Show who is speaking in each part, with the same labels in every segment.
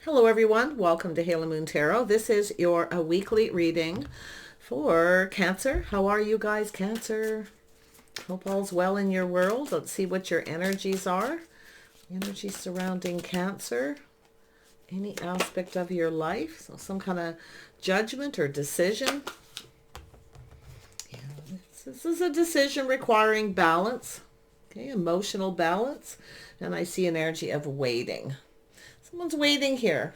Speaker 1: Hello everyone, welcome to Halo Moon Tarot. This is your weekly reading for Cancer. How are you guys, Cancer? Hope all's well in your world. Let's see what your energies are. Energy surrounding Cancer. Any aspect of your life. So some kind of judgment or decision. Yeah, this is a decision requiring balance. Okay, emotional balance. And I see an energy of waiting. Someone's waiting here.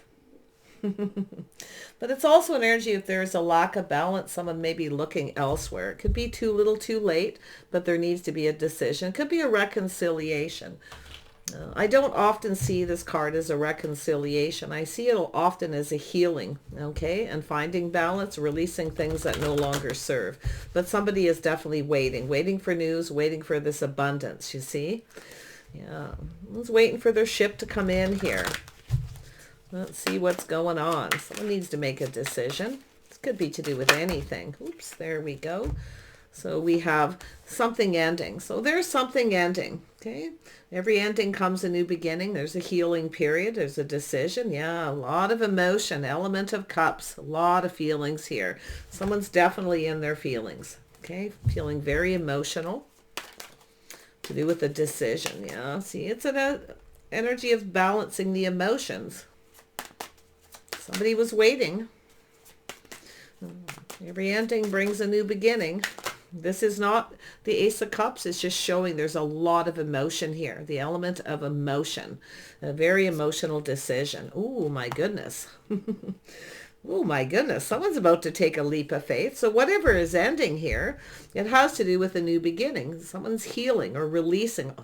Speaker 1: But it's also an energy if there's a lack of balance, someone may be looking elsewhere. It could be too little too late, but there needs to be a decision. It could be a reconciliation. I don't often see this card as a reconciliation. I see it often as a healing, okay? And finding balance, releasing things that no longer serve. But somebody is definitely waiting for news, waiting for this abundance, you see? Yeah, someone's waiting for their ship to come in here. Let's see what's going on. Someone needs to make a decision. This could be to do with anything. Oops, there we go. So we have something ending. So there's something ending, okay? Every ending comes a new beginning. There's a healing period. There's a decision. Yeah, a lot of emotion. Element of Cups. A lot of feelings here. Someone's definitely in their feelings, okay? Feeling very emotional. To do with a decision. Yeah, see, it's an energy of balancing the emotions. Somebody was waiting. Every ending brings a new beginning. This is not the Ace of Cups. It's just showing there's a lot of emotion here. The element of emotion. A very emotional decision. Oh, my goodness. Oh, my goodness. Someone's about to take a leap of faith. So whatever is ending here, it has to do with a new beginning. Someone's healing or releasing.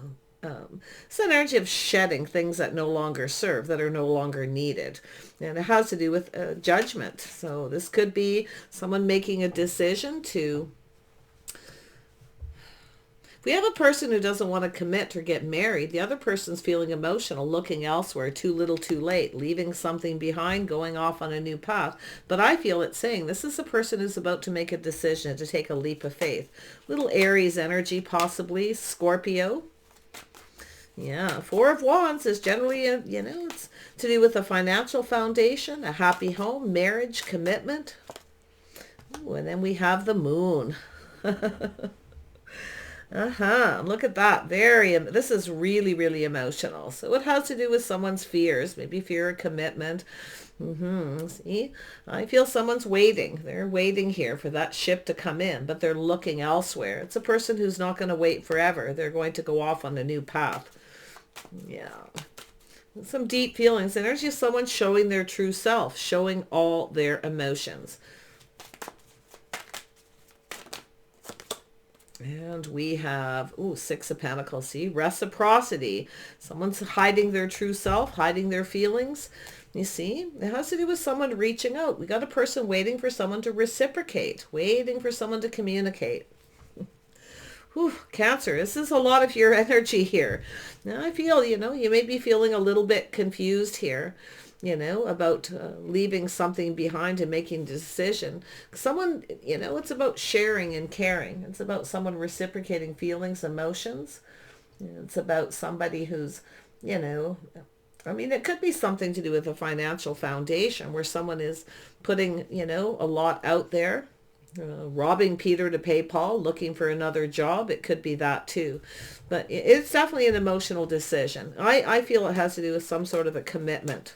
Speaker 1: It's an energy of shedding things that no longer serve, that are no longer needed. And it has to do with judgment. So this could be someone making a decision to... If we have a person who doesn't want to commit or get married, the other person's feeling emotional, looking elsewhere, too little too late, leaving something behind, going off on a new path. But I feel it's saying this is a person who's about to make a decision, to take a leap of faith. Little Aries energy, possibly. Scorpio. Yeah, Four of Wands is generally, it's to do with a financial foundation, a happy home, marriage, commitment. Ooh, and then we have the Moon. Look at that. This is really, really emotional. So it has to do with someone's fears, maybe fear of commitment. See, I feel someone's waiting. They're waiting here for that ship to come in, but they're looking elsewhere. It's a person who's not going to wait forever. They're going to go off on a new path. Yeah. Some deep feelings. Energy of someone showing their true self, showing all their emotions. And we have, Six of Pentacles. See, reciprocity. Someone's hiding their true self, hiding their feelings. You see, it has to do with someone reaching out. We got a person waiting for someone to reciprocate, waiting for someone to communicate. Whew, Cancer, this is a lot of your energy here. Now I feel, you may be feeling a little bit confused here, about leaving something behind and making a decision. Someone, it's about sharing and caring. It's about someone reciprocating feelings, emotions. It's about somebody who's, it could be something to do with a financial foundation where someone is putting, a lot out there. Robbing Peter to pay Paul, looking for another job. It could be that too. But it's definitely an emotional decision. I feel it has to do with some sort of a commitment.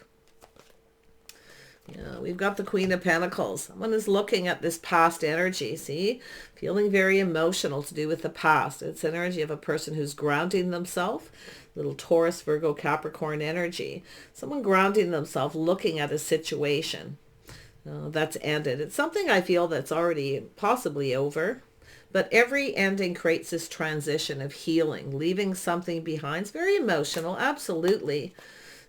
Speaker 1: Yeah, we've got the Queen of Pentacles. Someone is looking at this past energy, see? Feeling very emotional to do with the past. It's energy of a person who's grounding themselves. Little Taurus, Virgo, Capricorn energy. Someone grounding themselves, looking at a situation. That's ended. It's something I feel that's already possibly over. But every ending creates this transition of healing, leaving something behind. It's very emotional, absolutely.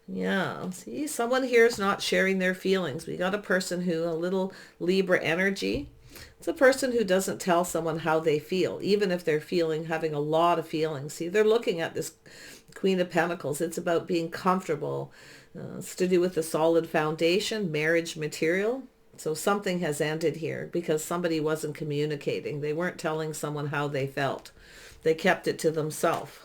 Speaker 1: Yeah, see, someone here is not sharing their feelings. We got a person who, a little Libra energy. It's a person who doesn't tell someone how they feel, even if they're having a lot of feelings. See, they're looking at this Queen of Pentacles. It's about being comfortable. It's to do with the solid foundation, marriage material. So something has ended here because somebody wasn't communicating. They weren't telling someone how they felt. They kept it to themselves.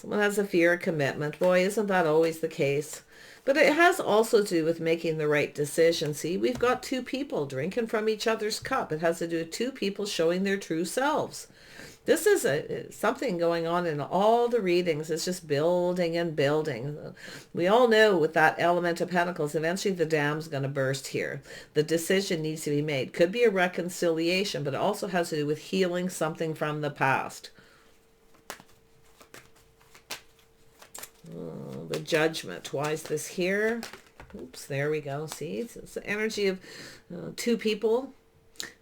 Speaker 1: Someone has a fear of commitment. Boy, isn't that always the case? But it has also to do with making the right decision. See, we've got two people drinking from each other's cup. It has to do with two people showing their true selves. This is something going on in all the readings. It's just building and building. We all know with that element of Pentacles, eventually the dam's going to burst here. The decision needs to be made. Could be a reconciliation, but it also has to do with healing something from the past. Oh, the Judgment. Why is this here? Oops, there we go. See, it's the energy of two people.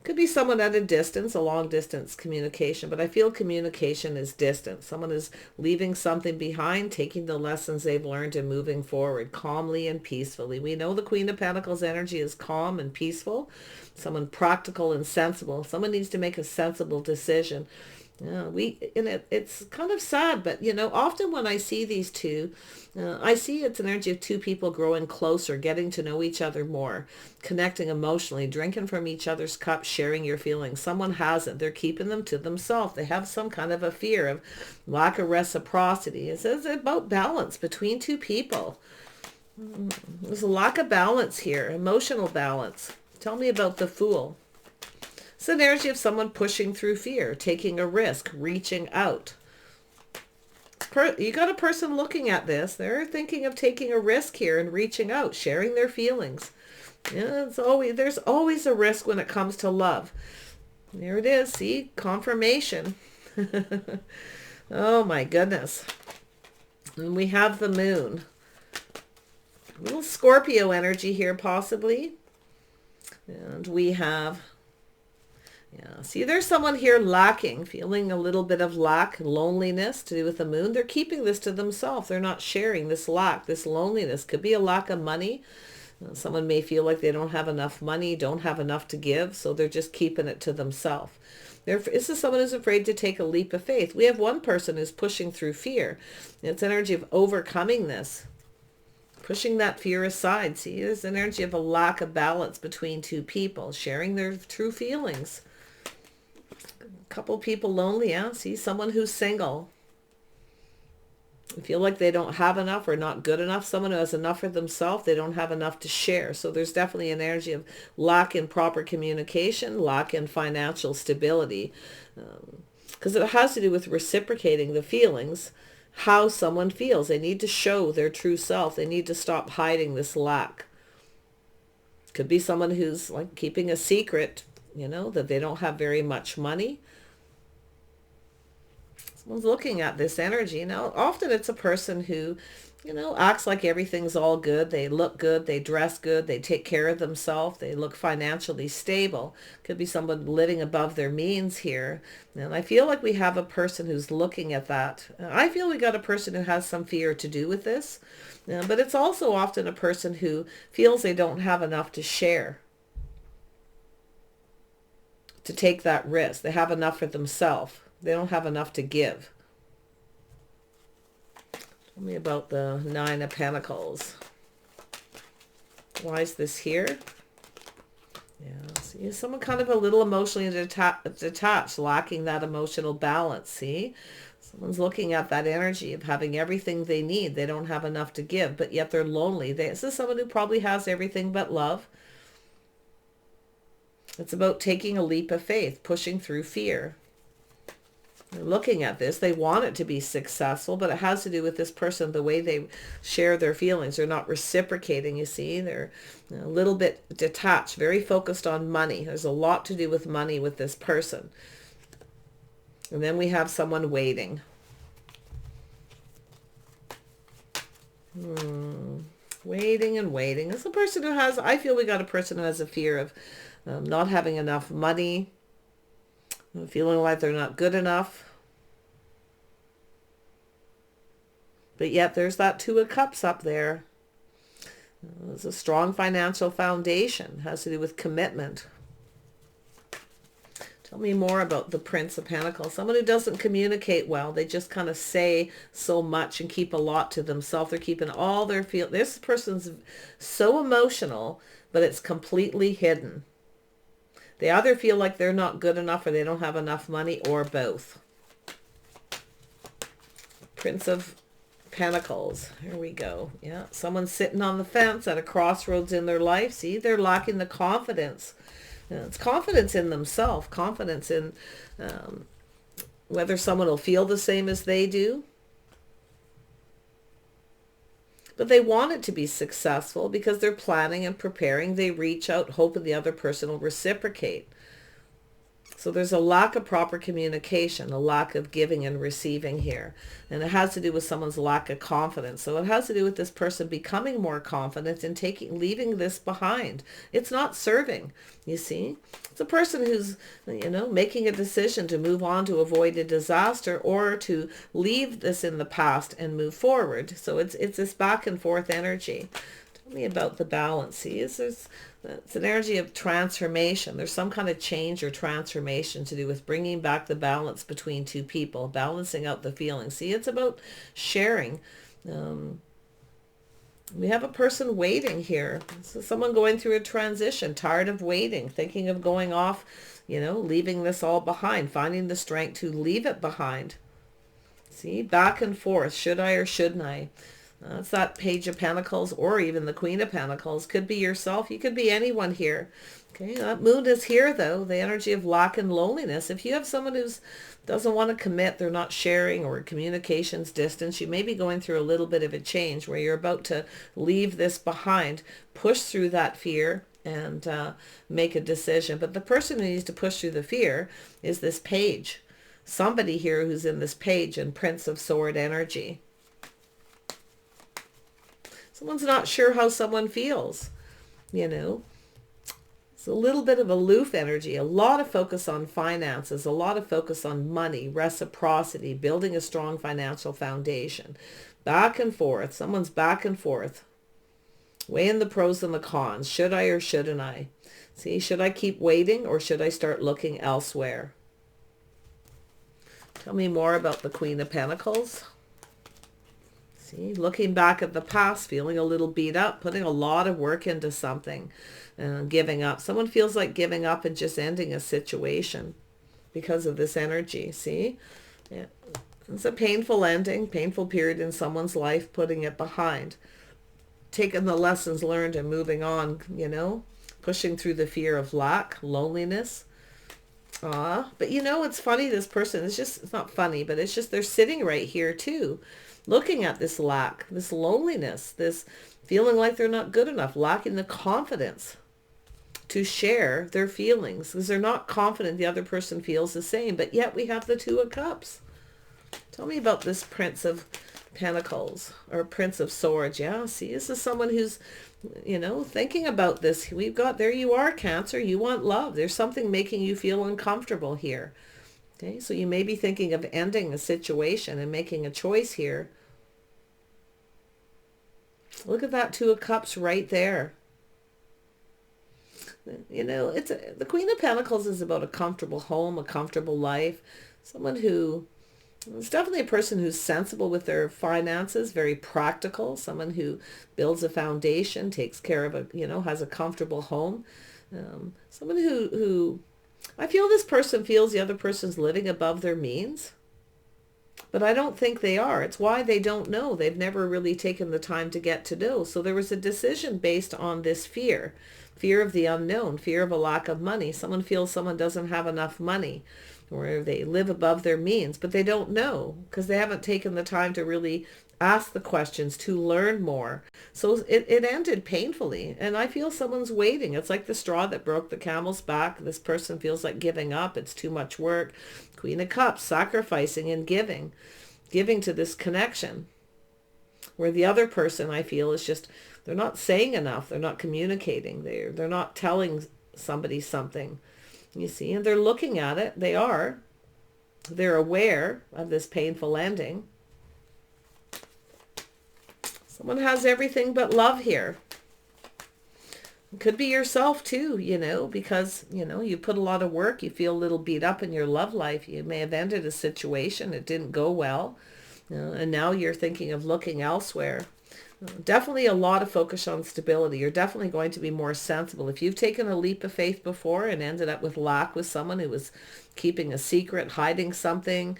Speaker 1: Could be someone at a distance, a long distance communication, but I feel communication is distant. Someone is leaving something behind, taking the lessons they've learned and moving forward calmly and peacefully. We know the Queen of Pentacles energy is calm and peaceful. Someone practical and sensible. Someone needs to make a sensible decision. Yeah, it's kind of sad, but often when I see these two, I see it's an energy of two people growing closer, getting to know each other more, connecting emotionally, drinking from each other's cup, sharing your feelings. Someone hasn't. They're keeping them to themselves. They have some kind of a fear of lack of reciprocity. It says about balance between two people. There's a lack of balance here, emotional balance. Tell me about the Fool. It's an energy of someone pushing through fear, taking a risk, reaching out. You got a person looking at this. They're thinking of taking a risk here and reaching out, sharing their feelings. Yeah, there's always a risk when it comes to love. There it is. See, confirmation. Oh my goodness. And we have the Moon. A little Scorpio energy here possibly. And we have... Yeah, see, there's someone here lacking, feeling a little bit of lack, loneliness to do with the Moon. They're keeping this to themselves. They're not sharing this lack, this loneliness. Could be a lack of money. Someone may feel like they don't have enough money, don't have enough to give, so they're just keeping it to themselves. This is someone who's afraid to take a leap of faith. We have one person who's pushing through fear. It's energy of overcoming this, pushing that fear aside. See, there's an energy of a lack of balance between two people, sharing their true feelings. Couple people lonely, yeah. See, someone who's single. Feel like they don't have enough or not good enough. Someone who has enough for themselves, they don't have enough to share. So there's definitely an energy of lack in proper communication, lack in financial stability. Because it has to do with reciprocating the feelings, how someone feels. They need to show their true self. They need to stop hiding this lack. Could be someone who's like keeping a secret, that they don't have very much money. Someone's looking at this energy. Now, often it's a person who, acts like everything's all good. They look good. They dress good. They take care of themselves. They look financially stable. Could be someone living above their means here. And I feel like we have a person who's looking at that. I feel we got a person who has some fear to do with this. But it's also often a person who feels they don't have enough to share, to take that risk. They have enough for themselves. They don't have enough to give. Tell me about the Nine of Pentacles. Why is this here? Yeah, see, someone kind of a little emotionally detached, lacking that emotional balance, see? Someone's looking at that energy of having everything they need. They don't have enough to give, but yet they're lonely. This is someone who probably has everything but love. It's about taking a leap of faith, pushing through fear. They're looking at this. They want it to be successful, but it has to do with this person, the way they share their feelings. They're not reciprocating, you see. They're a little bit detached, very focused on money. There's a lot to do with money with this person. And then we have someone waiting. Waiting and waiting. It's a person who has, I feel we got a person who has a fear of not having enough money, feeling like they're not good enough. But yet there's that Two of Cups up there. There's a strong financial foundation. It has to do with commitment. Tell me more about the Prince of Pentacles. Someone who doesn't communicate well. They just kind of say so much and keep a lot to themselves. They're keeping all their feelings. This person's so emotional, but it's completely hidden. They either feel like they're not good enough or they don't have enough money, or both. Prince of Pentacles. Here we go. Yeah, someone's sitting on the fence at a crossroads in their life. See, they're lacking the confidence. It's confidence in themselves, confidence in whether someone will feel the same as they do. But they want it to be successful because they're planning and preparing. They reach out hoping the other person will reciprocate. So there's a lack of proper communication, a lack of giving and receiving here. And it has to do with someone's lack of confidence. So it has to do with this person becoming more confident and leaving this behind. It's not serving, you see. It's a person who's, making a decision to move on to avoid a disaster or to leave this in the past and move forward. So it's this back and forth energy. Tell me about the balance. See, it's an energy of transformation. There's some kind of change or transformation to do with bringing back the balance between two people, balancing out the feelings. See, it's about sharing. We have a person waiting here. So someone going through a transition, tired of waiting, thinking of going off, leaving this all behind, finding the strength to leave it behind. See, back and forth. Should I or shouldn't I? It's that Page of Pentacles or even the Queen of Pentacles. Could be yourself. You could be anyone here. Okay, that moon is here though. The energy of lack and loneliness. If you have someone who doesn't want to commit, they're not sharing, or communications distance, you may be going through a little bit of a change where you're about to leave this behind, push through that fear and make a decision. But the person who needs to push through the fear is this Page. Somebody here who's in this Page and Prince of Sword energy. Someone's not sure how someone feels, It's a little bit of aloof energy, a lot of focus on finances, a lot of focus on money, reciprocity, building a strong financial foundation. Back and forth. Someone's back and forth. Weighing the pros and the cons. Should I or shouldn't I? See, should I keep waiting or should I start looking elsewhere? Tell me more about the Queen of Pentacles. See, looking back at the past, feeling a little beat up, putting a lot of work into something, giving up. Someone feels like giving up and just ending a situation because of this energy. See, yeah. It's a painful ending, painful period in someone's life, putting it behind, taking the lessons learned and moving on, pushing through the fear of lack, loneliness. But it's funny, this person, it's not funny, but it's just they're sitting right here too. Looking at this lack, this loneliness, this feeling like they're not good enough, lacking the confidence to share their feelings because they're not confident the other person feels the same. But yet we have the Two of Cups. Tell me about this Prince of Pentacles or Prince of Swords. Yeah, see, this is someone who's, thinking about this. There you are, Cancer. You want love. There's something making you feel uncomfortable here. Okay, so you may be thinking of ending a situation and making a choice here. Look at that Two of Cups right there. The Queen of Pentacles is about a comfortable home, a comfortable life. It's definitely a person who's sensible with their finances, very practical, someone who builds a foundation, takes care of has a comfortable home. Someone who I feel this person feels the other person's living above their means, but I don't think they are. It's why they don't know. They've never really taken the time to get to know. So there was a decision based on this fear of the unknown, fear of a lack of money. Someone feels someone doesn't have enough money, or they live above their means, but they don't know because they haven't taken the time to really ask the questions, to learn more. So it ended painfully, and I feel someone's waiting. It's like the straw that broke the camel's back. This person feels like giving up. It's too much work. Queen of Cups, sacrificing and giving to this connection, where the other person, I feel, is just, they're not saying enough. They're not communicating. They're not telling somebody something, you see, and they're looking at it. They're aware of this painful ending. Someone has everything but love here. It could be yourself too, because, you put a lot of work. You feel a little beat up in your love life. You may have ended a situation. It didn't go well. And now you're thinking of looking elsewhere. Definitely a lot of focus on stability. You're definitely going to be more sensible. If you've taken a leap of faith before and ended up with lack with someone who was keeping a secret, hiding something,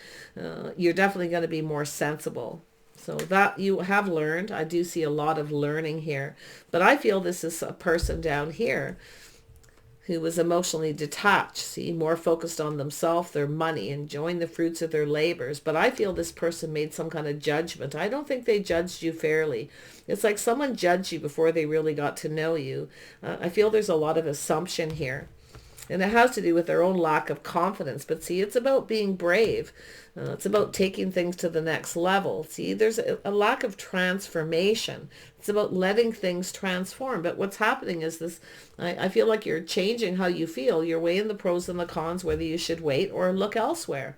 Speaker 1: you're definitely going to be more sensible. So that you have learned. I do see a lot of learning here. But I feel this is a person down here who was emotionally detached, see, more focused on themselves, their money, enjoying the fruits of their labors. But I feel this person made some kind of judgment. I don't think they judged you fairly. It's like someone judged you before they really got to know you. I feel there's a lot of assumption here. And it has to do with their own lack of confidence. But see, it's about being brave. It's about taking things to the next level. See, there's a lack of transformation. It's about letting things transform. But what's happening is this, I feel like you're changing how you feel. You're weighing the pros and the cons, whether you should wait or look elsewhere.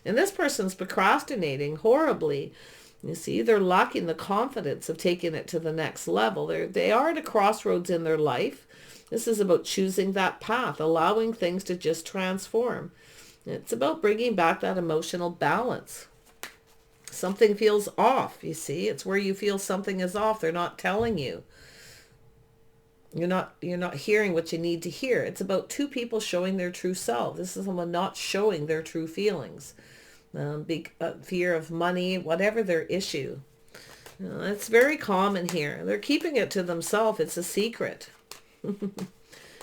Speaker 1: And this person's procrastinating horribly. You see, they're lacking the confidence of taking it to the next level. They are at a crossroads in their life. This is about choosing that path, allowing things to just transform. It's about bringing back that emotional balance. Something feels off, you see. It's where you feel something is off. They're not telling you. You're not hearing what you need to hear. It's about two people showing their true self. This is someone not showing their true feelings. Fear of money, whatever their issue. It's very common here. They're keeping it to themselves. It's a secret.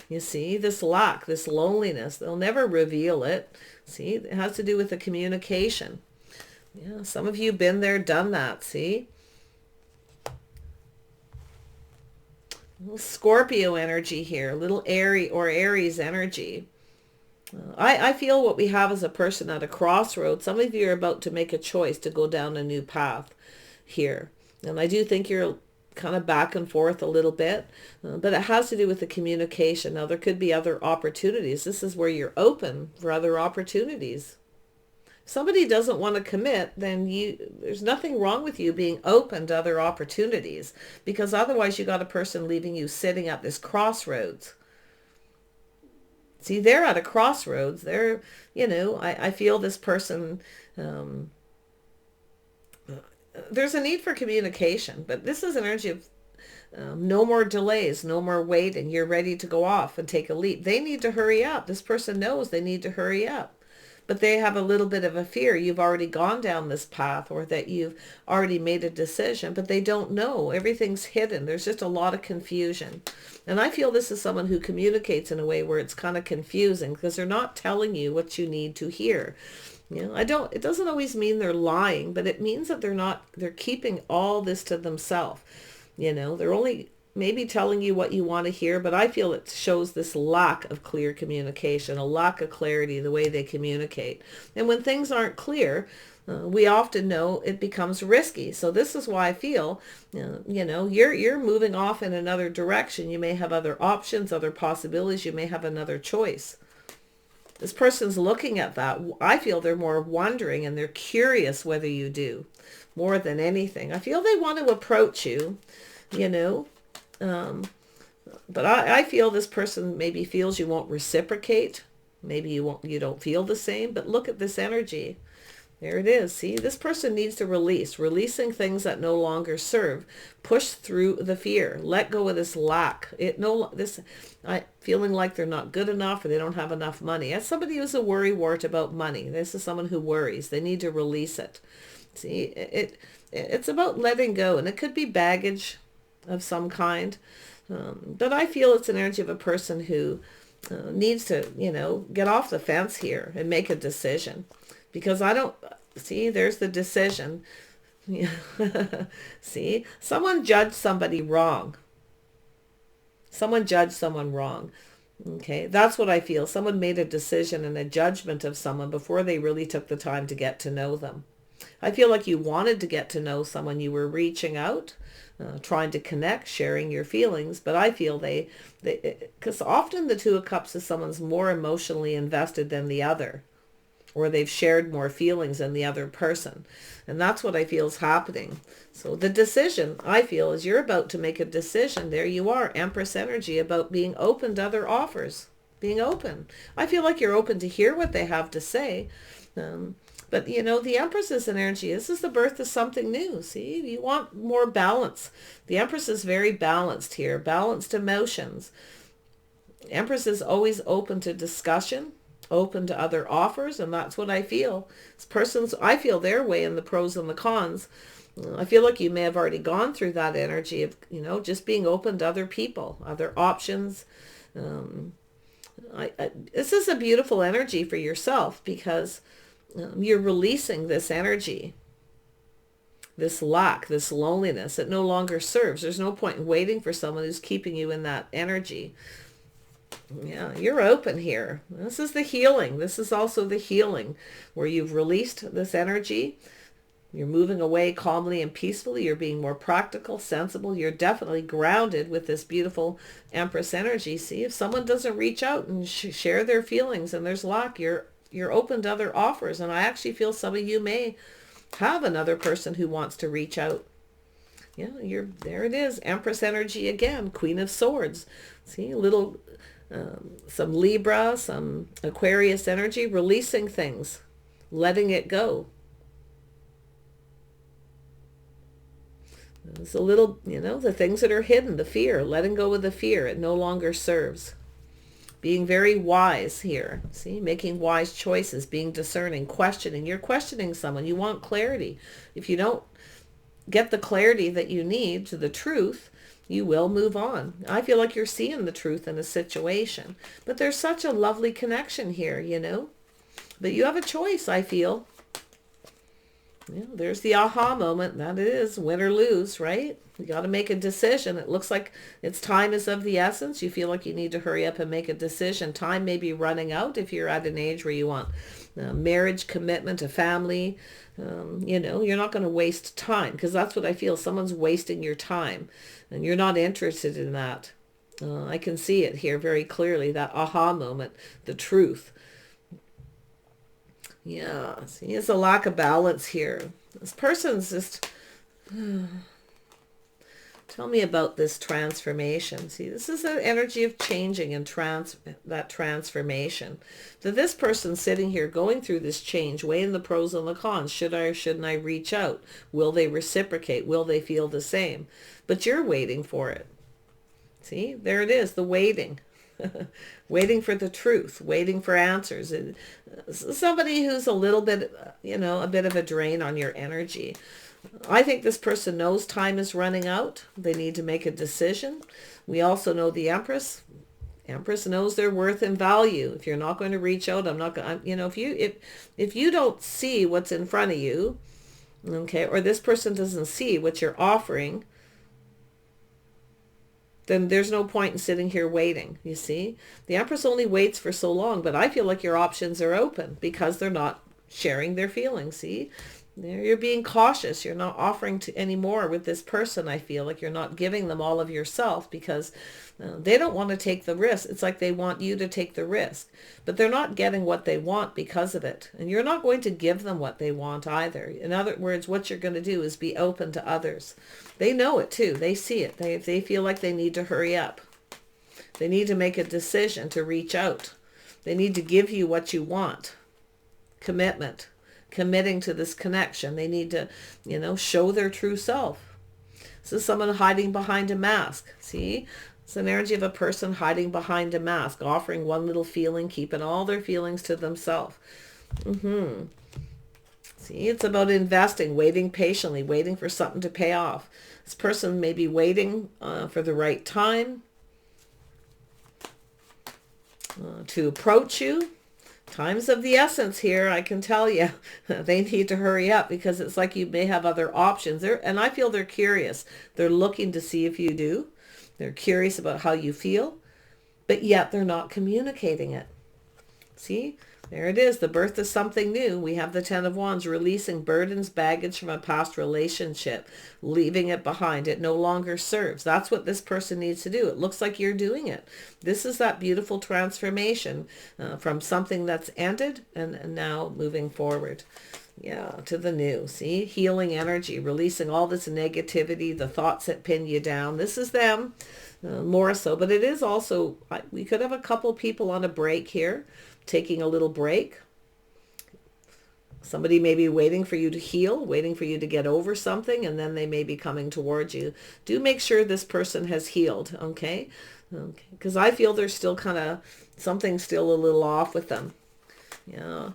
Speaker 1: You see, this lack, this loneliness, they'll never reveal it. See, it has to do with the communication. Yeah, some of you been there, done that, see? Scorpio energy here, little Aries energy. I feel what we have as a person at a crossroads. Some of you are about to make a choice to go down a new path here. And I do think you're kind of back and forth a little bit, but it has to do with the communication. Now, there could be other opportunities. This is where you're open for other opportunities. If somebody doesn't want to commit, then there's nothing wrong with you being open to other opportunities, because otherwise you got a person leaving you sitting at this crossroads. See, they're at a crossroads. They're, I feel this person, there's a need for communication, but this is an energy of no more delays, no more waiting. You're ready to go off and take a leap. They need to hurry up. This person knows they need to hurry up, but they have a little bit of a fear. You've already gone down this path, or that you've already made a decision, but they don't know. Everything's hidden. There's just a lot of confusion. And I feel this is someone who communicates in a way where it's kind of confusing, because they're not telling you what you need to hear. It doesn't always mean they're lying, but it means that they're keeping all this to themselves. They're only maybe telling you what you want to hear, but I feel it shows this lack of clear communication, a lack of clarity, the way they communicate. And when things aren't clear, we often know it becomes risky. So this is why I feel, you're moving off in another direction. You may have other options, other possibilities. You may have another choice. This person's looking at that. I feel they're more wondering, and they're curious whether you do, more than anything. I feel they want to approach you, but I feel this person maybe feels you won't reciprocate. Maybe you don't feel the same, but look at this energy. There it is. See, this person needs to releasing things that no longer serve. Push through the fear. Let go of this lack. Feeling like they're not good enough, or they don't have enough money. As somebody who's a worrywart about money, this is someone who worries. They need to release it. See, it's about letting go, and it could be baggage of some kind. But I feel it's an energy of a person who needs to, get off the fence here and make a decision. Because there's the decision. See, someone judged somebody wrong. Someone judged someone wrong. Okay, that's what I feel. Someone made a decision and a judgment of someone before they really took the time to get to know them. I feel like you wanted to get to know someone. You were reaching out, trying to connect, sharing your feelings. But I feel because often the Two of Cups is someone's more emotionally invested than the other, or they've shared more feelings than the other person. And that's what I feel is happening. So the decision, I feel, is you're about to make a decision. There you are, Empress energy, about being open to other offers. Being open. I feel like you're open to hear what they have to say. But, the Empress is an energy. This is the birth of something new. See, you want more balance. The Empress is very balanced here. Balanced emotions. Empress is always open to discussion, open to other offers, and that's what I feel. I feel their way in the pros and the cons. I feel like you may have already gone through that energy of, just being open to other people, other options. Um, this is a beautiful energy for yourself because you're releasing this energy, this lack, this loneliness. It no longer serves. There's no point in waiting for someone who's keeping you in that energy. Yeah, you're open here. This is the healing. This is also the healing where you've released this energy. You're moving away calmly and peacefully. You're being more practical, sensible. You're definitely grounded with this beautiful Empress energy. See, if someone doesn't reach out and share their feelings and there's lack, you're open to other offers. And I actually feel some of you may have another person who wants to reach out. Yeah, there it is. Empress energy again. Queen of Swords. See, some Libra, some Aquarius energy, releasing things, letting it go. It's a little, the things that are hidden, the fear, letting go of the fear. It no longer serves. Being very wise here. See, making wise choices, being discerning, questioning. You're questioning someone. You want clarity. If you don't get the clarity that you need to the truth, you will move on. I feel like you're seeing the truth in a situation. But there's such a lovely connection here, But you have a choice, I feel. There's the aha moment. That is win or lose, right? You got to make a decision. It looks like time is of the essence. You feel like you need to hurry up and make a decision. Time may be running out if you're at an age where you want marriage, commitment, a family. You're not going to waste time because that's what I feel. Someone's wasting your time and you're not interested in that. I can see it here very clearly, that aha moment, the truth. Yeah, see, it's a lack of balance here. This person's just... Tell me about this transformation. See, this is an energy of changing and that transformation. So this person sitting here going through this change, weighing the pros and the cons. Should I or shouldn't I reach out? Will they reciprocate? Will they feel the same? But you're waiting for it. See, there it is, the waiting. Waiting for the truth, waiting for answers. Somebody who's a little bit, a bit of a drain on your energy. I think this person knows time is running out. They need to make a decision. We also know the Empress. Empress knows their worth and value. If you're not going to reach out, I'm not going. If you don't see what's in front of you, okay, or this person doesn't see what you're offering, then there's no point in sitting here waiting, you see. The Empress only waits for so long, but I feel like your options are open because they're not sharing their feelings, see. You're being cautious. You're not offering to any more with this person. I feel like you're not giving them all of yourself because they don't want to take the risk. It's like they want you to take the risk, but they're not getting what they want because of it. And you're not going to give them what they want either. In other words, what you're going to do is be open to others. They know it too. They see it. They feel like they need to hurry up. They need to make a decision to reach out. They need to give you what you want. Commitment. Committing to this connection. They need to, show their true self. This is someone hiding behind a mask. See? It's an energy of a person hiding behind a mask, offering one little feeling, keeping all their feelings to themselves. See, it's about investing, waiting patiently, waiting for something to pay off. This person may be waiting for the right time to approach you. Time's of the essence here, I can tell you. They need to hurry up because it's like you may have other options. And I feel they're curious. They're looking to see if you do. They're curious about how you feel, but yet they're not communicating it. See, there it is, the birth of something new. We have the Ten of Wands, releasing burdens, baggage from a past relationship, leaving it behind. It no longer serves. That's what this person needs to do. It looks like you're doing it. This is that beautiful transformation from something that's ended and now moving forward. Yeah, to the new. See, healing energy, releasing all this negativity, the thoughts that pin you down. This is them more so, but it is also, we could have a couple people on a break here, taking a little break. Somebody may be waiting for you to heal, waiting for you to get over something, and then they may be coming towards you. Do make sure this person has healed, okay? Because I feel there's still kind of something still a little off with them. Yeah.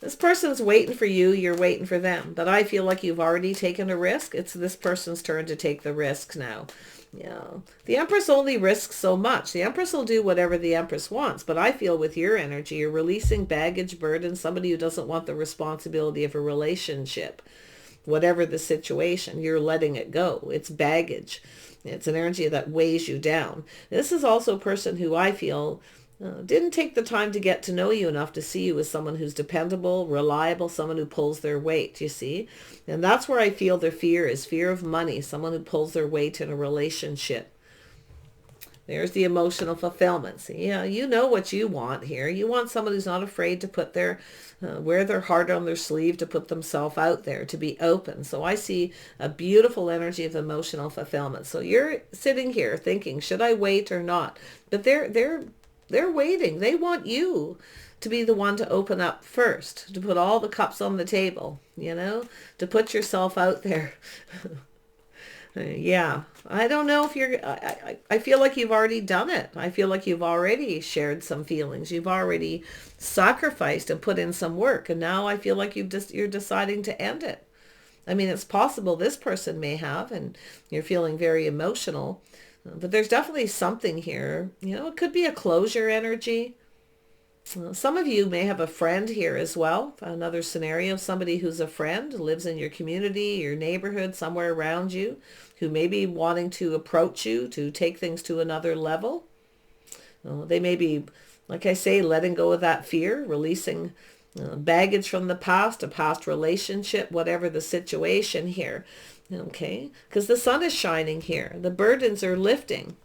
Speaker 1: This person's waiting for you, you're waiting for them. But I feel like you've already taken a risk. It's this person's turn to take the risk now. Yeah. The Empress only risks so much. The Empress will do whatever the Empress wants. But I feel with your energy, you're releasing baggage, burden, somebody who doesn't want the responsibility of a relationship. Whatever the situation, you're letting it go. It's baggage. It's an energy that weighs you down. This is also a person who I feel didn't take the time to get to know you enough to see you as someone who's dependable, reliable, someone who pulls their weight, you see? And that's where I feel their fear is, fear of money, someone who pulls their weight in a relationship. There's the emotional fulfillment. See, yeah, you know what you want here. You want someone who's not afraid to put their, wear their heart on their sleeve, to put themselves out there, to be open. So I see a beautiful energy of emotional fulfillment. So you're sitting here thinking, should I wait or not? But they're waiting. They want you to be the one to open up first, to put all the cups on the table, you know, to put yourself out there. Yeah, I don't know if you're, I feel like you've already done it. I feel like you've already shared some feelings. You've already sacrificed and put in some work. And now I feel like you're deciding to end it. I mean, it's possible this person may have, and you're feeling very emotional, but there's definitely something here. You know, it could be a closure energy. Some of you may have a friend here as well. Another scenario, somebody who's a friend, lives in your community, your neighborhood, somewhere around you, who may be wanting to approach you to take things to another level. They may be, like I say, letting go of that fear, releasing baggage from the past, a past relationship, whatever the situation here. Okay, because the sun is shining here. The burdens are lifting.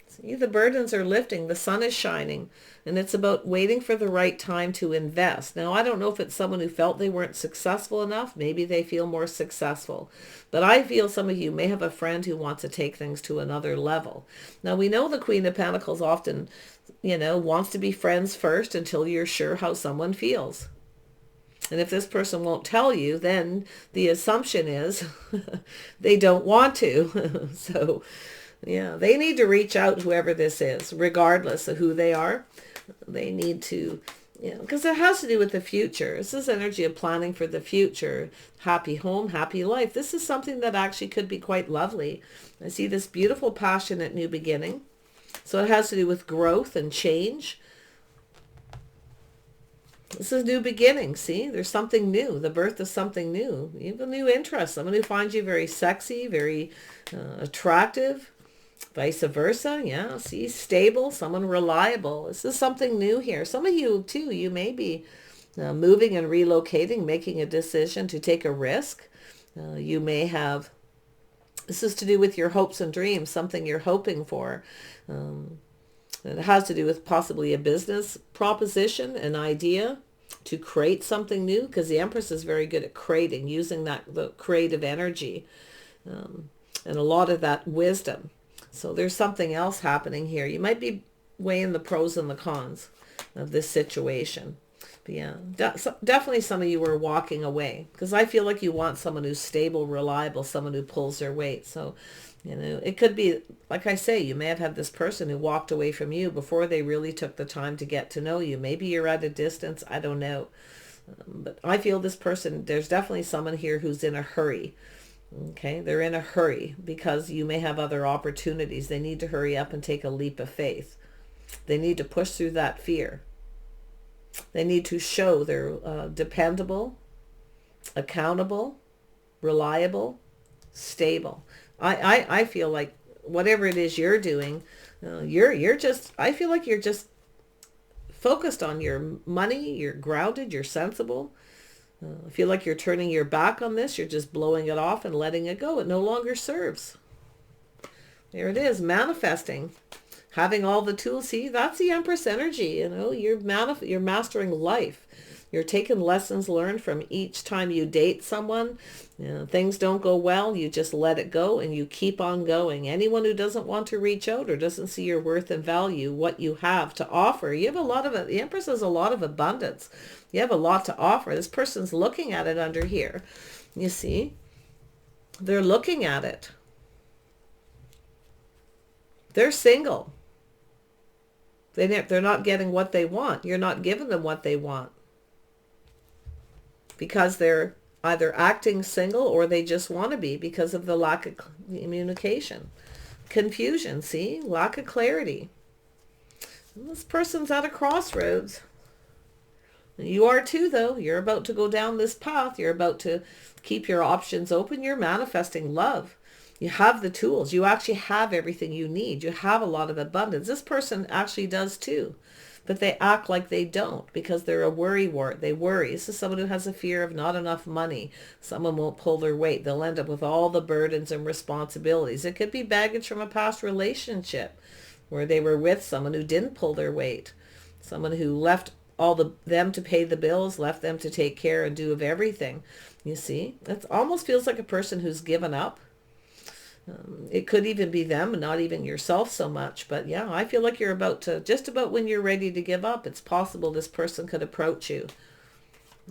Speaker 1: See, the burdens are lifting. The sun is shining. And it's about waiting for the right time to invest. Now, I don't know if it's someone who felt they weren't successful enough. Maybe they feel more successful. But I feel some of you may have a friend who wants to take things to another level. Now, we know the Queen of Pentacles often, you know, wants to be friends first until you're sure how someone feels. And if this person won't tell you, then the assumption is they don't want to. So, yeah, they need to reach out, whoever this is, regardless of who they are. They need to, you know, because it has to do with the future. This is energy of planning for the future. Happy home, happy life. This is something that actually could be quite lovely. I see this beautiful, passionate new beginning. So it has to do with growth and change. This is new beginning. See, there's something new, the birth of something new. You have a new interest, someone who finds you very sexy, very attractive, vice versa. Yeah, see, stable, someone reliable. This is something new here. Some of you too, you may be moving and relocating, making a decision to take a risk. You may have, this is to do with your hopes and dreams, something you're hoping for. It has to do with possibly a business proposition, an idea to create something new, because the Empress is very good at creating, using the creative energy and a lot of that wisdom. So there's something else happening here. You might be weighing the pros and the cons of this situation. But yeah, definitely some of you are walking away, because I feel like you want someone who's stable, reliable, someone who pulls their weight. So, you know, it could be, like I say, you may have had this person who walked away from you before they really took the time to get to know you. Maybe you're at a distance. I don't know. But I feel this person, there's definitely someone here who's in a hurry. Okay, they're in a hurry because you may have other opportunities. They need to hurry up and take a leap of faith. They need to push through that fear. They need to show they're dependable, accountable, reliable, stable. I feel like whatever it is you're doing, you're just, I feel like you're just focused on your money. You're grounded, you're sensible. I feel like you're turning your back on this. You're just blowing it off and letting it go. It no longer serves. There it is, manifesting, having all the tools. See, that's the Empress energy. You know, you're mastering life. You're taking lessons learned from each time you date someone. You know, things don't go well, you just let it go and you keep on going. Anyone who doesn't want to reach out or doesn't see your worth and value, what you have to offer, you have a lot of it. The Empress has a lot of abundance. You have a lot to offer. This person's looking at it under here. You see, they're looking at it. They're single. They're not getting what they want. You're not giving them what they want. because they're either acting single or they just want to be because of the lack of communication. Confusion, see? Lack of clarity. This person's at a crossroads. You are too, though. You're about to go down this path. You're about to keep your options open. You're manifesting love. You have the tools. You actually have everything you need. You have a lot of abundance. This person actually does too. But they act like they don't because they're a worrywart. They worry. This is someone who has a fear of not enough money. Someone won't pull their weight. They'll end up with all the burdens and responsibilities. It could be baggage from a past relationship where they were with someone who didn't pull their weight. Someone who left them to pay the bills, left them to take care and do of everything. You see, it almost feels like a person who's given up. It could even be them and not even yourself so much. But yeah, I feel like you're about to, just about when you're ready to give up, it's possible this person could approach you.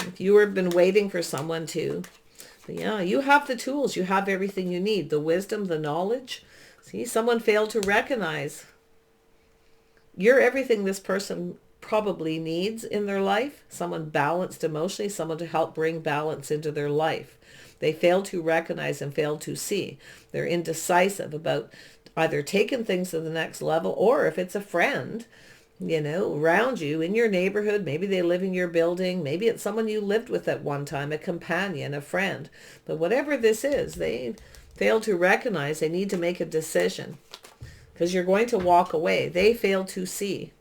Speaker 1: If you have been waiting for someone to, but yeah, you have the tools. You have everything you need. The wisdom, the knowledge. See, someone failed to recognize you're everything this person probably needs in their life. Someone balanced emotionally, someone to help bring balance into their life. They fail to recognize and fail to see. They're indecisive about either taking things to the next level, or if it's a friend, around you in your neighborhood, maybe they live in your building, maybe it's someone you lived with at one time, a companion, a friend. But whatever this is, they fail to recognize they need to make a decision because you're going to walk away. They fail to see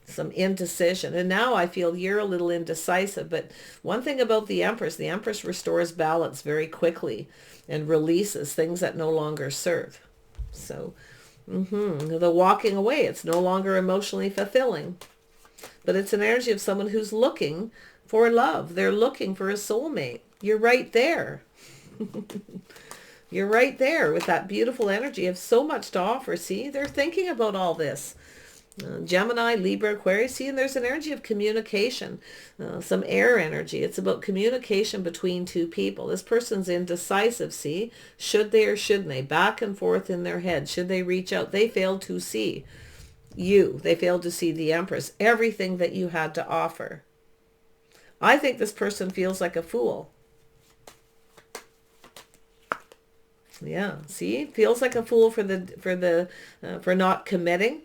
Speaker 1: some indecision. And now I feel you're a little indecisive. But one thing about the Empress restores balance very quickly and releases things that no longer serve. So the walking away, it's no longer emotionally fulfilling. But it's an energy of someone who's looking for love. They're looking for a soulmate. You're right there. You're right there with that beautiful energy of so much to offer. See, they're thinking about all this. Gemini, Libra, Aquarius, see, and there's an energy of communication, some air energy. It's about communication between two people. This person's indecisive, see, should they or shouldn't they, back and forth in their head. Should they reach out? They failed to see you. They failed to see the Empress, everything that you had to offer. I think this person feels like a fool. Yeah, see, feels like a fool for not committing.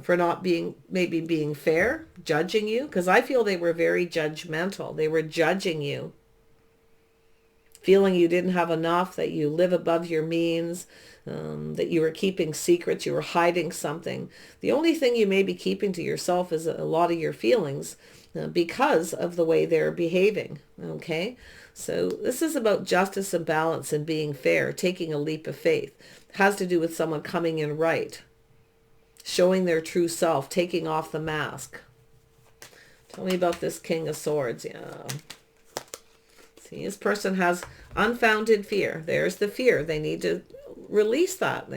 Speaker 1: For not being fair, judging you, because I feel they were very judgmental. They were judging you, feeling you didn't have enough, that you live above your means, that you were keeping secrets, you were hiding something. The only thing you may be keeping to yourself is a lot of your feelings because of the way they're behaving, okay? So this is about justice and balance and being fair, taking a leap of faith. It has to do with someone coming in right, showing their true self, taking off the mask. Tell me about this King of Swords. Yeah. See, this person has unfounded fear. There's the fear. They need to release that.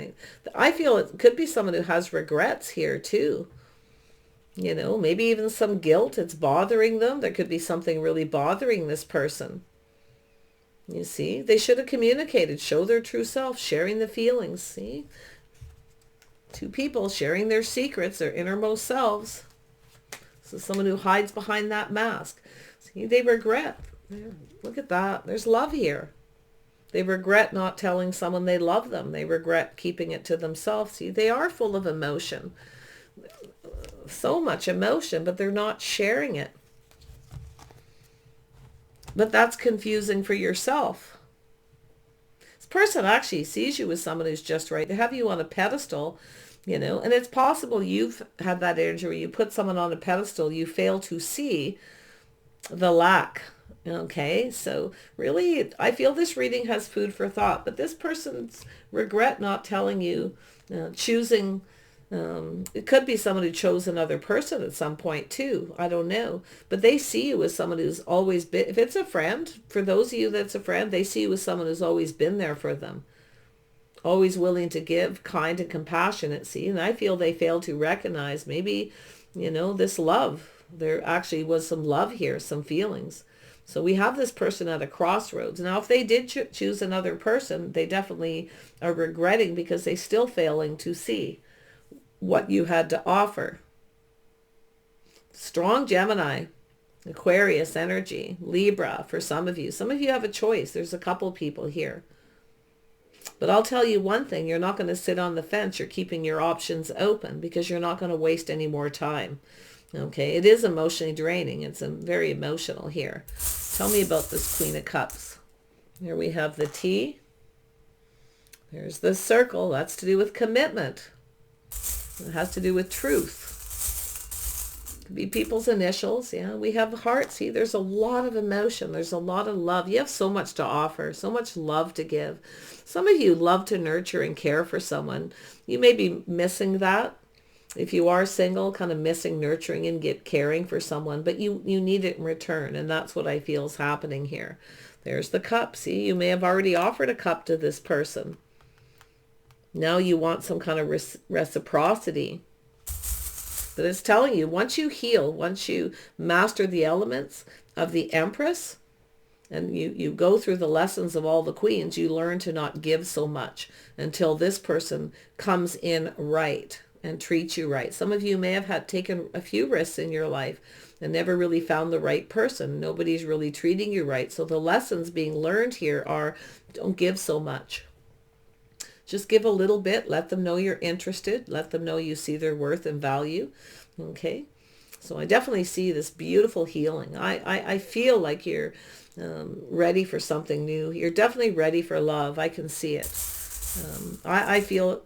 Speaker 1: I feel it could be someone who has regrets here too. Maybe even some guilt. It's bothering them. There could be something really bothering this person. You see, they should have communicated, show their true self, sharing the feelings. See? Two people sharing their secrets, their innermost selves. This is someone who hides behind that mask. See, they regret. Look at that. There's love here. They regret not telling someone they love them. They regret keeping it to themselves. See, they are full of emotion. So much emotion, but they're not sharing it. But that's confusing for yourself. Person actually sees you as someone who's just right. They have you on a pedestal, and it's possible you've had that energy where you put someone on a pedestal, you fail to see the lack. Okay, so really, I feel this reading has food for thought, but this person's regret not telling you, choosing, it could be someone who chose another person at some point too. I don't know. But they see you as someone who's always been, if it's a friend, for those of you that's a friend, they see you as someone who's always been there for them. Always willing to give, kind and compassionate, see. And I feel they failed to recognize maybe, this love. There actually was some love here, some feelings. So we have this person at a crossroads. Now, if they did choose another person, they definitely are regretting because they're still failing to see what you had to offer. Strong Gemini. Aquarius energy, Libra for some of you. Some of you have a choice. There's a couple people here. But I'll tell you one thing, you're not going to sit on the fence. You're keeping your options open because you're not going to waste any more time. Okay, it is emotionally draining. It's very emotional here. Tell me about this Queen of Cups. Here we have the T. There's the circle. That's to do with commitment. It has to do with truth. Could be people's initials. Yeah, we have heart. See, there's a lot of emotion. There's a lot of love. You have so much to offer, so much love to give. Some of you love to nurture and care for someone. You may be missing that. If you are single, kind of missing nurturing and caring for someone, but you need it in return. And that's what I feel is happening here. There's the cup. See, you may have already offered a cup to this person. Now you want some kind of reciprocity. But it's telling you, once you heal, once you master the elements of the Empress, and you go through the lessons of all the queens, you learn to not give so much until this person comes in right and treats you right. Some of you may have taken a few risks in your life and never really found the right person. Nobody's really treating you right. So the lessons being learned here are, don't give so much. Just give a little bit. Let them know you're interested. Let them know you see their worth and value. Okay. So I definitely see this beautiful healing. I feel like you're ready for something new. You're definitely ready for love. I can see it. I feel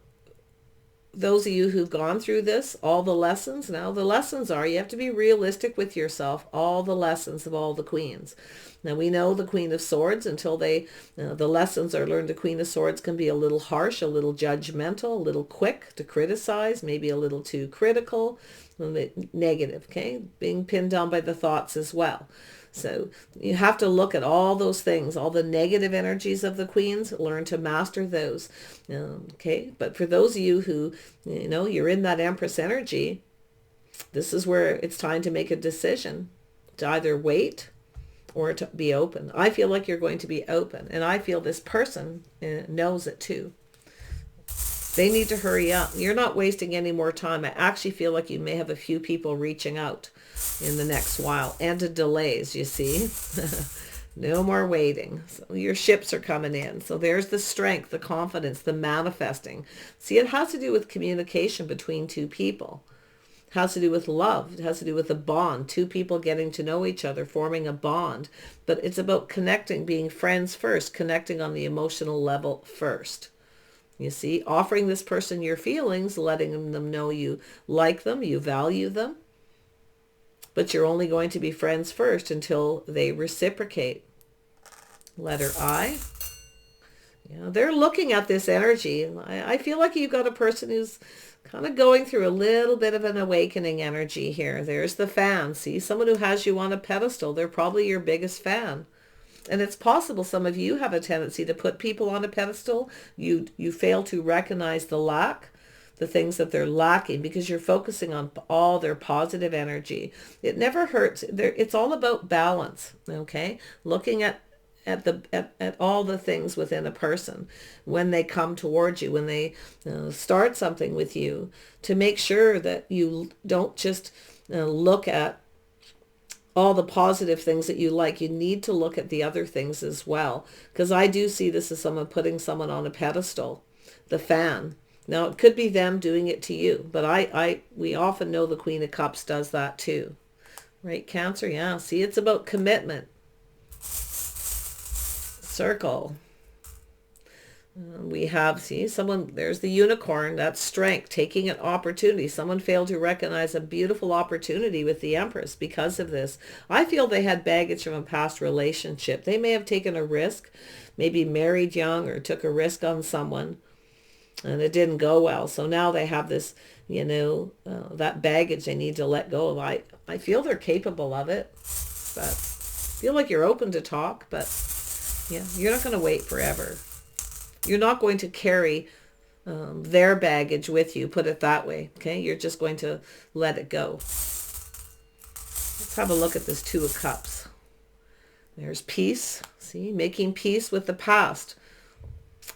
Speaker 1: those of you who've gone through this, all the lessons, now the lessons are, you have to be realistic with yourself, all the lessons of all the queens. Now we know the Queen of Swords, until the lessons are learned, the Queen of Swords can be a little harsh, a little judgmental, a little quick to criticize, maybe a little too critical, a little bit negative, okay? Being pinned down by the thoughts as well. So you have to look at all those things, all the negative energies of the queens, learn to master those. Okay, but for those of you who, you're in that Empress energy, this is where it's time to make a decision to either wait or to be open. I feel like you're going to be open, and I feel this person knows it too. They need to hurry up. You're not wasting any more time. I actually feel like you may have a few people reaching out in the next while, and to delays, you see. No more waiting. So your ships are coming in. So there's the strength, the confidence, the manifesting. See, it has to do with communication between two people. It has to do with love. It has to do with a bond. Two people getting to know each other, forming a bond. But it's about connecting, being friends first, connecting on the emotional level first. You see, offering this person your feelings, letting them know you like them, you value them. But you're only going to be friends first until they reciprocate. Letter I. They're looking at this energy. I feel like you've got a person who's kind of going through a little bit of an awakening energy here. There's the fan. See, someone who has you on a pedestal. They're probably your biggest fan. And it's possible some of you have a tendency to put people on a pedestal. You fail to recognize the lack, the things that they're lacking, because you're focusing on all their positive energy. It never hurts. It's all about balance, okay? Looking at all the things within a person when they come towards you, when they start something with you, to make sure that you don't just look at all the positive things that you like. You need to look at the other things as well, because I do see this as someone putting someone on a pedestal, the fan. Now, it could be them doing it to you, but we often know the Queen of Cups does that too. Right, Cancer? Yeah, see, it's about commitment. Circle. We have, see, someone, there's the unicorn, that's strength, taking an opportunity. Someone failed to recognize a beautiful opportunity with the Empress because of this. I feel they had baggage from a past relationship. They may have taken a risk, maybe married young or took a risk on someone, and it didn't go well. So now they have this, that baggage they need to let go of. I feel they're capable of it, but I feel like you're open to talk, but yeah, you're not going to wait forever. You're not going to carry their baggage with you, put it that way, okay? You're just going to let it go. Let's have a look at this Two of Cups. There's peace, see, making peace with the past.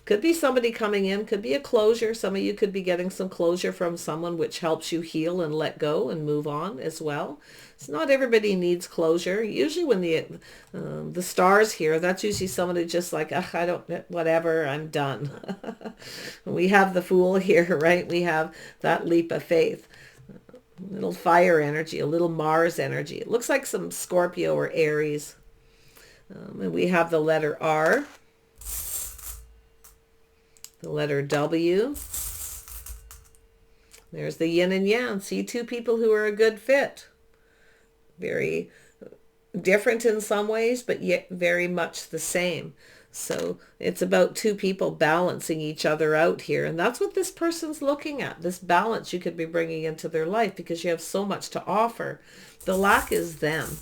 Speaker 1: Could be somebody coming in, could be a closure. Some of you could be getting some closure from someone, which helps you heal and let go and move on as well. It's not everybody needs closure. Usually when the stars here, that's usually somebody just like, ugh, I don't, whatever, I'm done. We have the Fool here, right? We have that leap of faith. A little fire energy, a little Mars energy. It looks like some Scorpio or Aries. And we have the letter R, the letter W. There's the yin and yang. See, two people who are a good fit. Very different in some ways, but yet very much the same. So it's about two people balancing each other out here. And that's what this person's looking at. This balance you could be bringing into their life because you have so much to offer. The lack is them.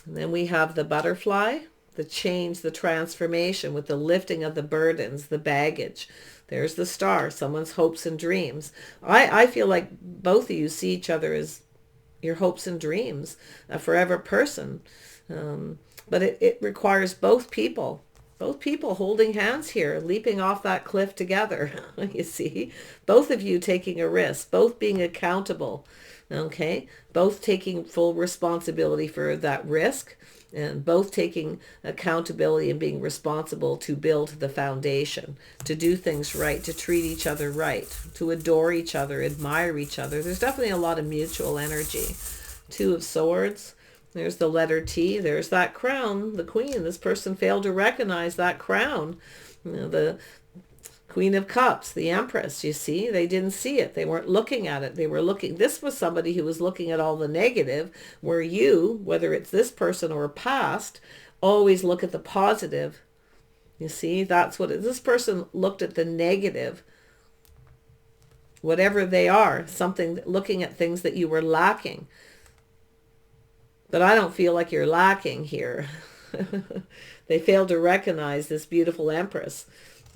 Speaker 1: And then we have the butterfly, the change, the transformation with the lifting of the burdens, the baggage. There's the star, someone's hopes and dreams. I feel like both of you see each other as your hopes and dreams, a forever person. But it requires both people holding hands here, leaping off that cliff together. You see, both of you taking a risk, both being accountable. Okay, both taking full responsibility for that risk, and both taking accountability and being responsible to build the foundation, to do things right, to treat each other right, to adore each other, admire each other. There's definitely a lot of mutual energy. Two of Swords. There's the letter T. There's that crown, the Queen. This person failed to recognize that crown. You know, the Queen of Cups, the Empress, you see, they didn't see it. They weren't looking at it. They were looking, this was somebody who was looking at all the negative, where you, whether it's this person or past, always look at the positive. You see, that's what this person looked at the negative, whatever they are, something, looking at things that you were lacking. But I don't feel like you're lacking here. They failed to recognize this beautiful Empress.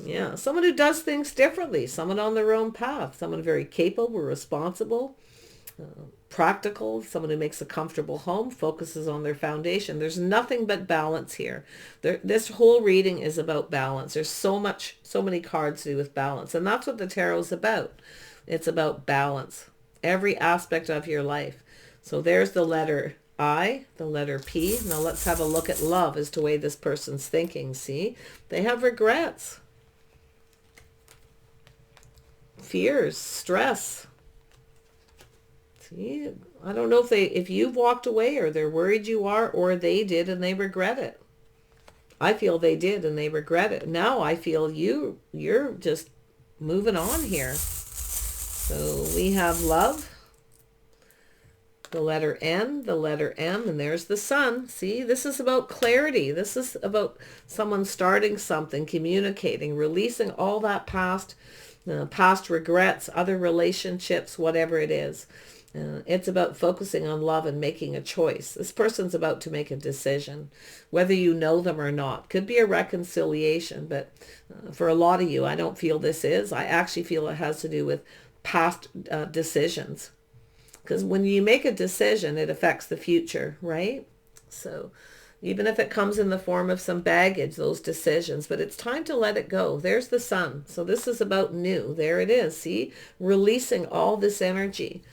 Speaker 1: Yeah, someone who does things differently, someone on their own path, someone very capable, responsible, practical, someone who makes a comfortable home, focuses on their foundation. There's nothing but balance here. This whole reading is about balance. There's so many cards to do with balance. And that's what the tarot is about. It's about balance. Every aspect of your life. So there's the letter I, the letter P. Now let's have a look at love as to the way this person's thinking. See, they have regrets, fears, stress. See, I don't know if you've walked away, or they're worried you are, or they did and they regret it. I feel they did and they regret it. Now I feel you're just moving on here. So we have love, the letter N, the letter M, and there's the Sun. See, this is about clarity. This is about someone starting something, communicating, releasing all that past regrets, other relationships, whatever it is. It's about focusing on love and making a choice. This person's about to make a decision, whether you know them or not. Could be a reconciliation, but for a lot of you, I don't feel this is. I actually feel it has to do with past decisions. Because when you make a decision, it affects the future, right? So even if it comes in the form of some baggage, those decisions, but it's time to let it go. There's the Sun. So this is about new. There it is. See, releasing all this energy.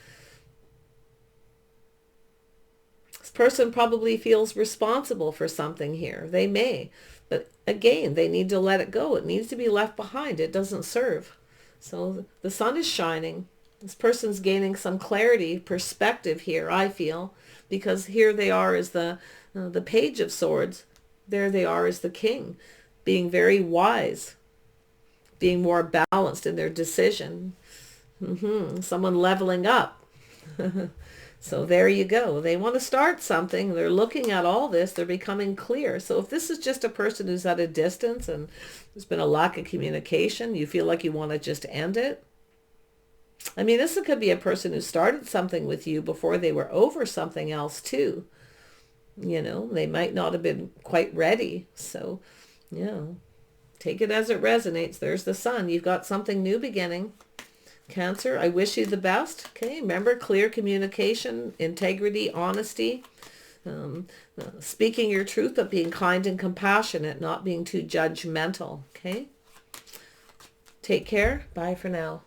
Speaker 1: This person probably feels responsible for something here. They may, but again, they need to let it go. It needs to be left behind. It doesn't serve. So the Sun is shining. This person's gaining some clarity, perspective here, I feel, because here they are as the Page of Swords. There they are as the King, being very wise, being more balanced in their decision. Someone leveling up. So there you go. They want to start something. They're looking at all this. They're becoming clear. So if this is just a person who's at a distance and there's been a lack of communication, you feel like you want to just end it. I mean, this could be a person who started something with you before they were over something else too. You know, they might not have been quite ready. So, take it as it resonates. There's the Sun. You've got something new beginning. Cancer, I wish you the best. Okay, remember, clear communication, integrity, honesty. Speaking your truth, but being kind and compassionate, not being too judgmental. Okay? Take care. Bye for now.